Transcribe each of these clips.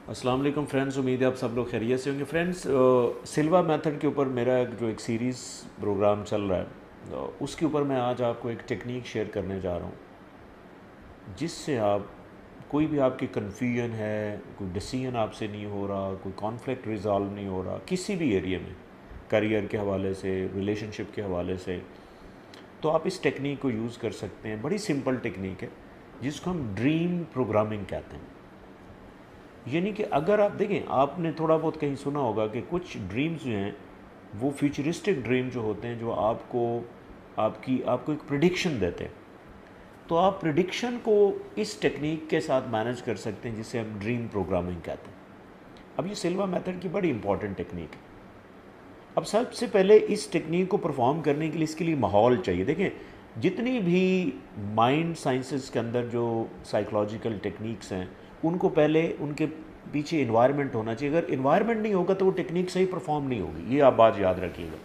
अस्सलाम वालेकुम फ्रेंड्स, उम्मीद है आप सब लोग खैरियत से होंगे। फ्रेंड्स, सिल्वा मेथड के ऊपर मेरा एक सीरीज़ प्रोग्राम चल रहा है। उसके ऊपर मैं आज आपको एक टेक्निक शेयर करने जा रहा हूँ जिससे आप कोई भी आपकी कन्फ्यूजन है, कोई डिसीजन आपसे नहीं हो रहा, कोई कॉन्फ्लिक्ट रिजॉल्व नहीं हो रहा किसी भी एरिया में, करियर के हवाले से, रिलेशनशिप के हवाले से, तो आप इस टेक्निक को यूज़ कर सकते हैं। बड़ी सिंपल टेक्निक है जिसको हम ड्रीम प्रोग्रामिंग कहते हैं। यानी कि अगर आप देखें, आपने थोड़ा बहुत कहीं सुना होगा कि कुछ ड्रीम्स जो हैं वो फ्यूचरिस्टिक ड्रीम जो होते हैं, जो आपको एक प्रिडिक्शन देते हैं। तो आप प्रिडिक्शन को इस टेक्निक के साथ मैनेज कर सकते हैं जिसे हम ड्रीम प्रोग्रामिंग कहते हैं। अब ये सिल्वा मेथड की बड़ी इंपॉर्टेंट टेक्निक है। अब सबसे पहले इस टेक्निक को परफॉर्म करने के लिए इसके लिए माहौल चाहिए। देखें, जितनी भी माइंड साइंसेस के अंदर जो साइकोलॉजिकल टेक्निक्स हैं, उनको पहले उनके पीछे इन्वायरमेंट होना चाहिए। अगर इन्वायरमेंट नहीं होगा तो वो टेक्निक सही परफॉर्म नहीं होगी, ये आप बात याद रखिएगा।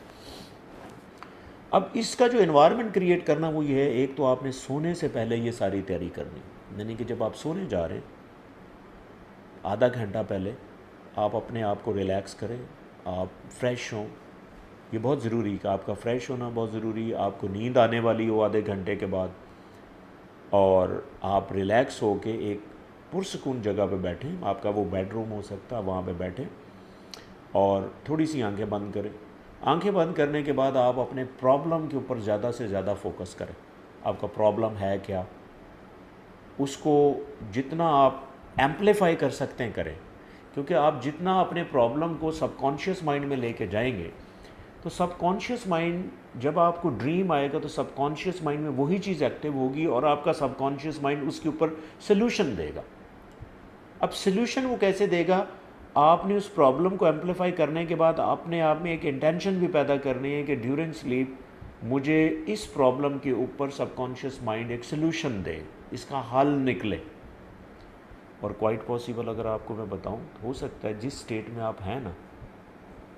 अब इसका जो इन्वायरमेंट क्रिएट करना वो ये है, एक तो आपने सोने से पहले ये सारी तैयारी करनी, यानी कि जब आप सोने जा रहे हैं आधा घंटा पहले आप अपने आप को रिलैक्स करें, आप फ्रेश हों। ये बहुत ज़रूरी है कि आपका फ्रेश होना बहुत ज़रूरी है। आपको नींद आने वाली हो आधे घंटे के बाद, और आप रिलैक्स हो के एक पुरसकून जगह पे बैठें। आपका वो बेडरूम हो सकता है, वहाँ पे बैठें और थोड़ी सी आंखें बंद करें। आंखें बंद करने के बाद आप अपने प्रॉब्लम के ऊपर ज़्यादा से ज़्यादा फोकस करें। आपका प्रॉब्लम है क्या, उसको जितना आप एम्पलीफाई कर सकते हैं करें, क्योंकि आप जितना अपने प्रॉब्लम को सबकॉन्शियस माइंड में लेके जाएंगे तो सबकॉन्शियस माइंड, जब आपको ड्रीम आएगा तो सबकॉन्शियस माइंड में वही चीज़ एक्टिव होगी और आपका सबकॉन्शियस माइंड उसके ऊपर सोल्यूशन देगा। अब सोल्यूशन वो कैसे देगा? आपने उस प्रॉब्लम को एम्पलीफाई करने के बाद अपने आप में एक इंटेंशन भी पैदा करनी है कि ड्यूरिंग स्लीप मुझे इस प्रॉब्लम के ऊपर सबकॉन्शियस माइंड एक सोल्यूशन दे, इसका हल निकले। और क्वाइट पॉसिबल अगर आपको मैं बताऊं, तो हो सकता है जिस स्टेट में आप हैं ना,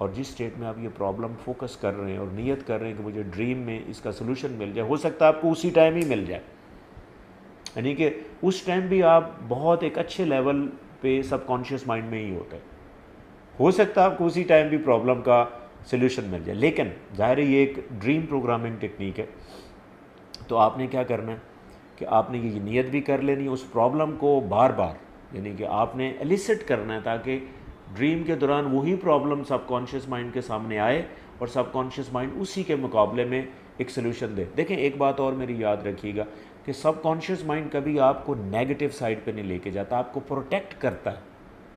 और जिस स्टेट में आप ये प्रॉब्लम फोकस कर रहे हैं और नियत कर रहे हैं कि मुझे ड्रीम में इसका सोल्यूशन मिल जाए, हो सकता है आपको उसी टाइम ही मिल जाए। यानी कि उस टाइम भी आप बहुत एक अच्छे लेवल पे सबकॉन्शियस माइंड में ही होते हैं। हो सकता है आपको उसी टाइम भी प्रॉब्लम का सोल्यूशन मिल जाए। लेकिन ज़ाहिर है ये एक ड्रीम प्रोग्रामिंग टेक्निक है, तो आपने क्या करना है कि आपने ये नियत भी कर लेनी है उस प्रॉब्लम को बार बार, यानी कि आपने एलिसिट करना है ताकि ड्रीम के दौरान वही प्रॉब्लम सबकॉन्शियस माइंड के सामने आए और सबकॉन्शियस माइंड उसी के मुकाबले में एक सोल्यूशन दे। देखें, एक बात और मेरी याद रखिएगा कि सबकॉन्शियस माइंड कभी आपको नेगेटिव साइड पे नहीं लेके जाता, आपको प्रोटेक्ट करता है।